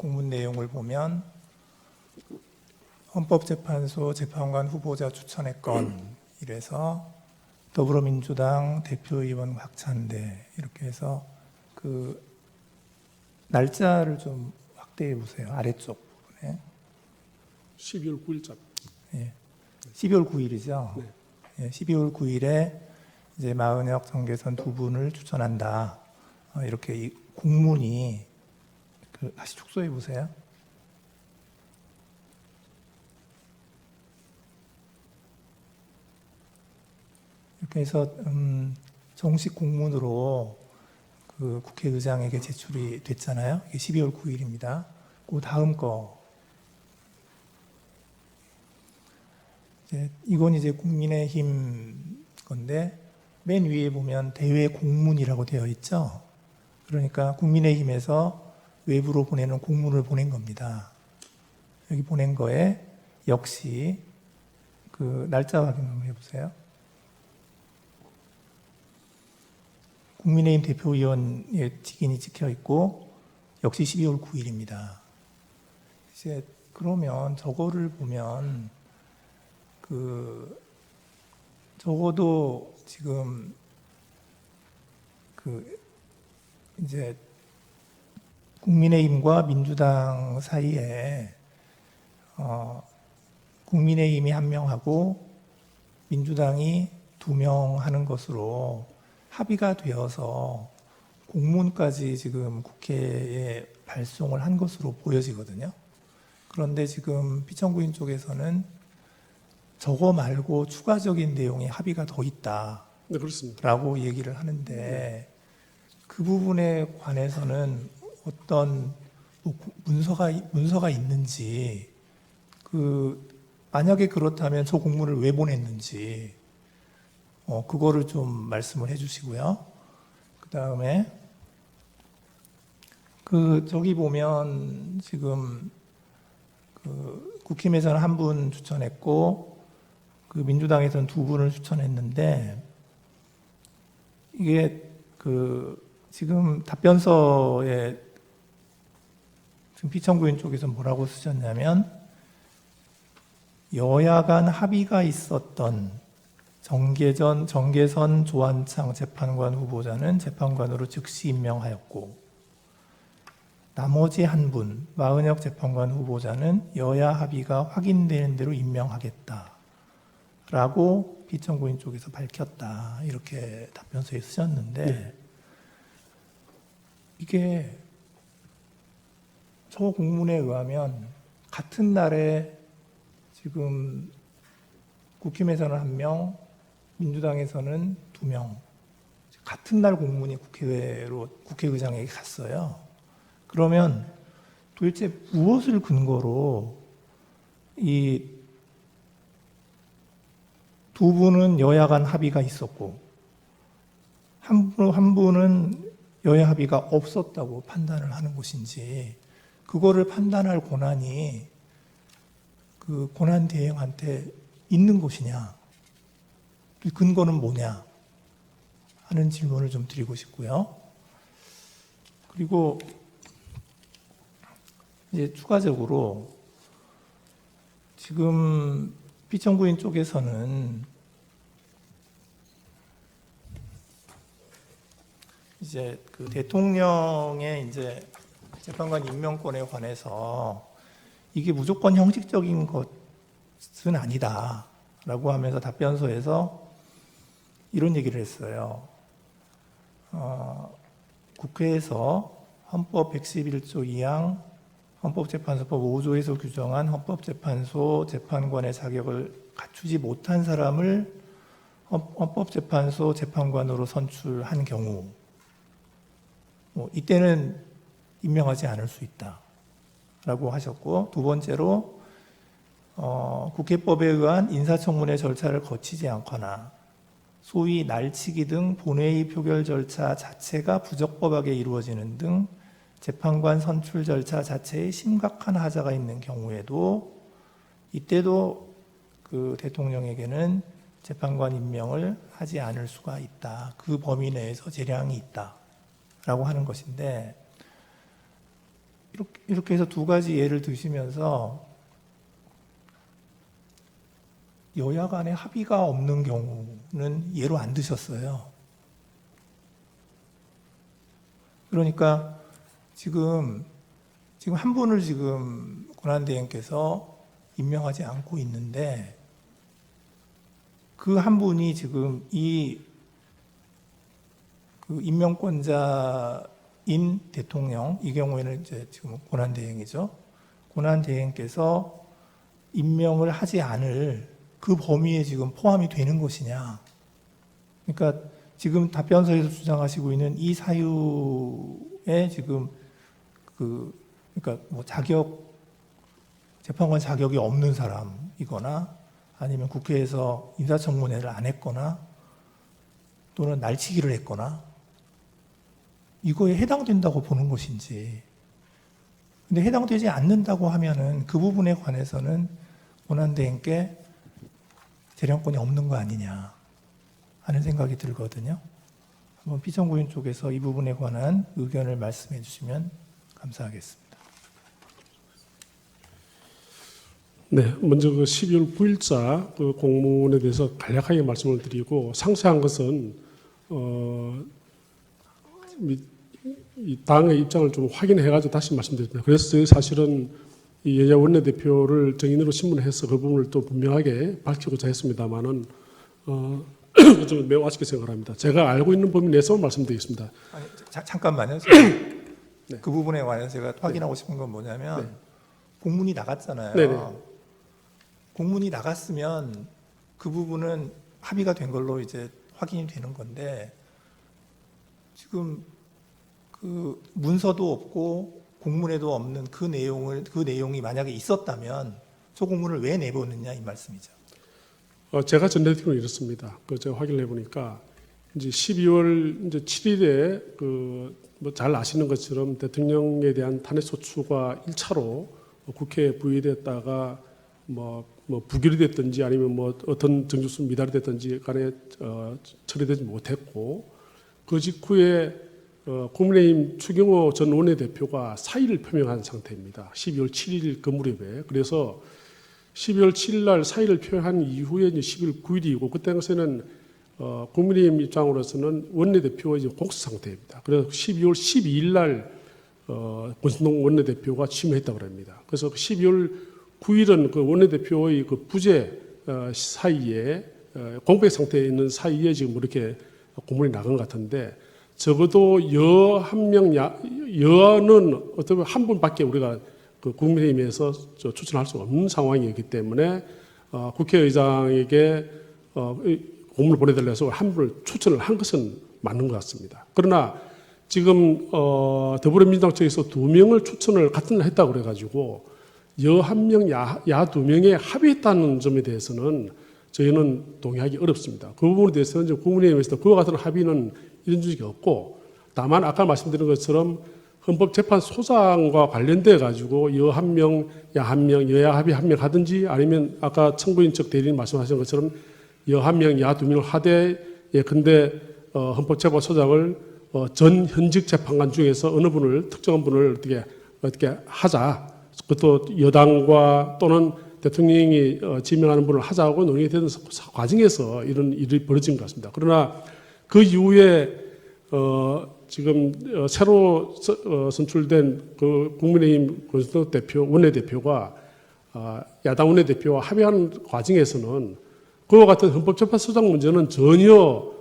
공문 내용을 보면 헌법재판소 재판관 후보자 추천의 건 이래서 더불어민주당 대표의원 박찬대 이렇게 해서 그 날짜를 좀 확대해 보세요. 아래쪽 부분에 12월 9일자. 예. 12월 9일이죠. 네. 예, 12월 9일에 이제 마은혁, 정계선 두 분을 추천한다. 이렇게 이 공문이 다시 축소해 보세요. 이렇게 해서 정식 공문으로 그 국회의장에게 제출이 됐잖아요. 이게 12월 9일입니다. 그 다음 거. 이건 이제 국민의힘 건데 맨 위에 보면 대외 공문이라고 되어 있죠. 그러니까 국민의힘에서 외부로 보내는 공문을 보낸 겁니다. 여기 보낸 거에 역시 그 날짜 확인 한번 해보세요. 국민의힘 대표위원의 직인이 찍혀 있고 역시 12월 9일입니다. 이제 그러면 저거를 보면 적어도 지금 이제 국민의힘과 민주당 사이에 국민의힘이 1명하고 민주당이 2명 하는 것으로 합의가 되어서 공문까지 지금 국회에 발송을 한 것으로 보여지거든요. 그런데 지금 피청구인 쪽에서는 저거 말고 추가적인 내용의 합의가 더 있다. 네, 그렇습니다. 라고 얘기를 하는데 그 부분에 관해서는 어떤 문서가 있는지 만약에 그렇다면 저 공문을 왜 보냈는지 그거를 좀 말씀을 해주시고요. 그 다음에 저기 보면 지금 국힘에서는 1분 추천했고 민주당에서는 2분을 추천했는데 이게 지금 답변서에 지금 피청구인 쪽에서 뭐라고 쓰셨냐면 여야 간 합의가 있었던 정계선 조한창 재판관 후보자는 재판관으로 즉시 임명하였고 나머지 1분 마은혁 재판관 후보자는 여야 합의가 확인되는 대로 임명하겠다 라고 피청구인 쪽에서 밝혔다 이렇게 답변서에 쓰셨는데 이게 저 공문에 의하면 같은 날에 지금 국힘에서는 1명, 민주당에서는 2명 같은 날 공문이 국회의장에게 갔어요. 그러면 도대체 무엇을 근거로 이 2분은 여야 간 합의가 있었고 한 분은 여야 합의가 없었다고 판단을 하는 것인지 그거를 판단할 권한이 그 권한 대행한테 있는 것이냐, 그 근거는 뭐냐 하는 질문을 좀 드리고 싶고요. 그리고 이제 추가적으로 지금 피청구인 쪽에서는 이제 대통령의 이제 재판관 임명권에 관해서 이게 무조건 형식적인 것은 아니다라고 하면서 답변서에서 이런 얘기를 했어요. 국회에서 헌법 111조 2항 헌법재판소법 5조에서 규정한 헌법재판소 재판관의 자격을 갖추지 못한 사람을 헌법재판소 재판관으로 선출한 경우 이때는 임명하지 않을 수 있다라고 하셨고 두 번째로 국회법에 의한 인사청문회 절차를 거치지 않거나 소위 날치기 등 본회의 표결 절차 자체가 부적법하게 이루어지는 등 재판관 선출 절차 자체에 심각한 하자가 있는 경우에도 이때도 그 대통령에게는 재판관 임명을 하지 않을 수가 있다. 그 범위 내에서 재량이 있다라고 하는 것인데 이렇게 해서 두 가지 예를 드시면서 여야 간에 합의가 없는 경우는 예로 안 드셨어요. 그러니까 지금 한 분을 지금 권한대행께서 임명하지 않고 있는데 그 한 분이 지금 그 임명권자인 대통령, 이 경우에는 이제 지금 권한대행이죠. 권한대행께서 임명을 하지 않을 그 범위에 지금 포함이 되는 것이냐. 그러니까 지금 답변서에서 주장하시고 있는 이 사유에 지금 그러니까 뭐 재판관 자격이 없는 사람이거나 아니면 국회에서 인사청문회를 안 했거나 또는 날치기를 했거나 이거에 해당된다고 보는 것인지. 근데 해당되지 않는다고 하면은 그 부분에 관해서는 권한대행께 재량권이 없는 거 아니냐 하는 생각이 들거든요. 한번 피청구인 쪽에서 이 부분에 관한 의견을 말씀해 주시면 감사하겠습니다. 네, 먼저 그 12월 9일자 그 공문에 대해서 간략하게 말씀을 드리고 상세한 것은 이 당의 입장을 좀 확인해가지고 다시 말씀드립니다. 그래서 저희 사실은 이 여야 원내대표를 정인으로 신문해서 그 부분을 또 분명하게 밝히고자 했습니다만은 좀 매우 아쉽게 생각합니다. 제가 알고 있는 범위 내에서 말씀드리겠습니다. 아니, 잠깐만요. 네. 그 부분에 관해서 제가 확인하고 싶은 건 뭐냐면 네. 공문이 나갔잖아요. 네네. 공문이 나갔으면 그 부분은 합의가 된 걸로 이제 확인이 되는 건데 지금 그 문서도 없고 공문에도 없는 그 내용이 만약에 있었다면 저 공문을 왜 내보냈냐 이 말씀이죠. 제가 전해드리는 이렇습니다. 제가 확인을 해보니까 이제 12월 이제 7일에 뭐 잘 아시는 것처럼 대통령에 대한 탄핵소추가 1차로 국회에 부의됐다가 뭐 부결이 됐든지 아니면 뭐 어떤 정주수 미달이 됐든지 간에 처리되지 못했고 그 직후에 국민의힘 추경호 전 원내대표가 사의를 표명한 상태입니다. 12월 7일 그 무렵에. 그래서 12월 7일 날 사의를 표명한 이후에 이제 12월 9일이고 그때 당시에는 국민의힘 입장으로서는 원내대표가 이제 공수 상태입니다. 그래서 12월 12일 날 권순동 원내대표가 취임했다고 합니다. 그래서 12월 9일은 그 원내대표의 그 부재 사이에 공백 상태에 있는 사이에 지금 이렇게 공문이 나간 것 같은데 적어도 여는 어떻게 한 분밖에 우리가 그 국민의힘에서 추천할 수 없는 상황이기 때문에 국회의장에게 공문을 보내달라 해서 한 분을 추천을 한 것은 맞는 것 같습니다. 그러나 지금 더불어민주당 측에서 2명을 추천을 같은 날 했다고 그래가지고 여 1명, 야 2명에 합의했다는 점에 대해서는 저희는 동의하기 어렵습니다. 그 부분에 대해서는 국민의힘에서 그와 같은 합의는 이런 적이 없고 다만 아까 말씀드린 것처럼 헌법재판소장과 관련돼 가지고 여 1명, 야 1명, 여야 합의 1명 하든지 아니면 아까 청구인 측 대리인 말씀하신 것처럼 여 1명, 야 2명을 하되 예컨대 헌법재판소장을 전 현직 재판관 중에서 어느 분을 특정한 분을 어떻게 하자. 그것도 여당과 또는 대통령이 지명하는 분을 하자고 논의되는 과정에서 이런 일이 벌어진 것 같습니다. 그러나 그 이후에 지금 새로 선출된 그 국민의힘 권순동 대표 원내대표가 야당 원내대표와 합의하는 과정에서는 그와 같은 헌법재판소장 문제는 전혀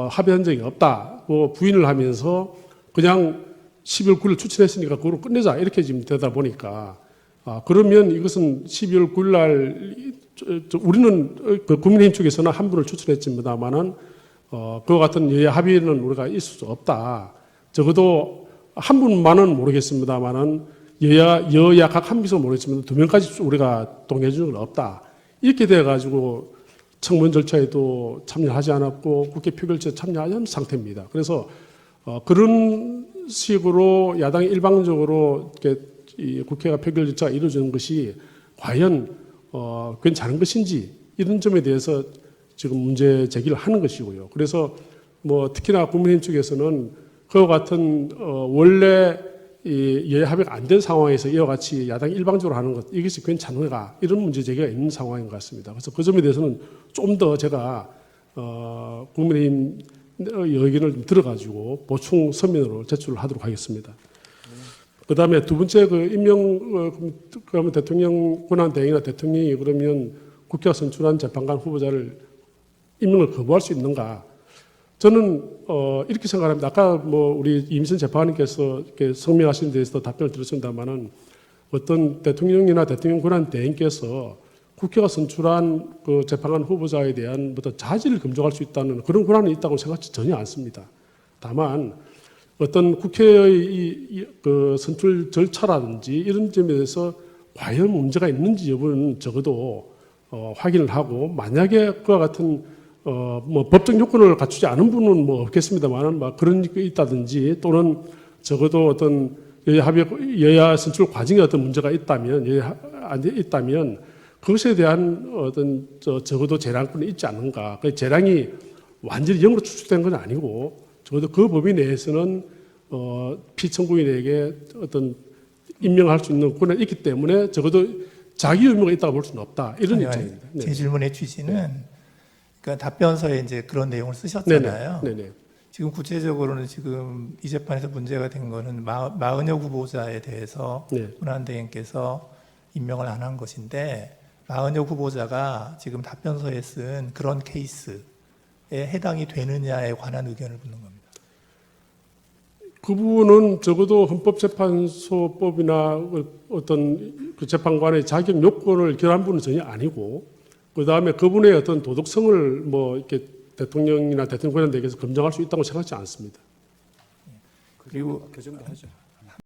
합의한 적이 없다고 부인을 하면서 그냥 12월 9일 추천했으니까 그걸로 끝내자 이렇게 지금 되다 보니까 그러면 이것은 12월 9일 날 우리는 그 국민의힘 쪽에서는 한 분을 추천했습니다만은 그와 같은 여야 합의는 우리가 있을 수 없다. 적어도 한 분만은 모르겠습니다만은 여야 각 한 비서 모르겠지만 2명까지 우리가 동의해 준 건 없다. 이렇게 돼가지고 청문 절차에도 참여하지 않았고 국회 표결처에 참여하지 않은 상태입니다. 그래서 그런 식으로 야당이 일방적으로 이렇게 이 국회가 표결 절차가 이루어지는 것이 과연 괜찮은 것인지 이런 점에 대해서 지금 문제 제기를 하는 것이고요. 그래서 뭐 특히나 국민의힘 쪽에서는 그와 같은 원래 이 여야 합의가 안 된 상황에서 이와 같이 야당이 일방적으로 하는 것 이것이 괜찮은가 이런 문제 제기가 있는 상황인 것 같습니다. 그래서 그 점에 대해서는 좀 더 제가 국민의힘 의견을 좀 들어가지고 보충 서면으로 제출을 하도록 하겠습니다. 그다음에 두 번째 그 임명 그러면 대통령 권한 대행이나 대통령이 그러면 국회가 선출한 재판관 후보자를 임명을 거부할 수 있는가? 저는 이렇게 생각합니다. 아까 뭐 우리 이민선 재판관님께서 이렇게 성명하신 데에서 답변을 드렸습니다만은 어떤 대통령이나 대통령 권한 대행께서 국회가 선출한 그 재판관 후보자에 대한 어떤 자질을 검증할 수 있다는 그런 권한이 있다고 생각하지 전혀 않습니다. 다만 어떤 국회의 그 선출 절차라든지 이런 점에 대해서 과연 문제가 있는지 여부는 적어도 확인을 하고 만약에 그와 같은 뭐 법적 요건을 갖추지 않은 분은 뭐 없겠습니다만은 막 그런 게 있다든지 또는 적어도 어떤 여야 선출 과정에 어떤 문제가 있다면 있다면 그것에 대한 어떤 적어도 재량권이 있지 않는가. 그 재량이 완전히 0으로 추출된 건 아니고 적어도 그 법인 내에서는 피청구인에게 어떤 임명할 수 있는 권한이 있기 때문에 적어도 자기 의무가 있다고 볼 수는 없다. 이런 입장입니다. 네. 제 질문의 취지는 그러니까 답변서에 이제 그런 내용을 쓰셨잖아요. 네네. 지금 구체적으로는 지금 이 재판에서 문제가 된 거는 마은혁 후보자에 대해서 네. 권한대행께서 임명을 안 한 것인데 마은혁 후보자가 지금 답변서에 쓴 그런 케이스에 해당이 되느냐에 관한 의견을 묻는 겁니다. 그 부분은 적어도 헌법재판소법이나 어떤 그 재판관의 자격 요건을 결한 분은 전혀 아니고 그 다음에 그분의 어떤 도덕성을 뭐 이렇게 대통령이나 대통령 권한대행께서 검증할 수 있다고 생각하지 않습니다. 그리고 그 정도 하죠.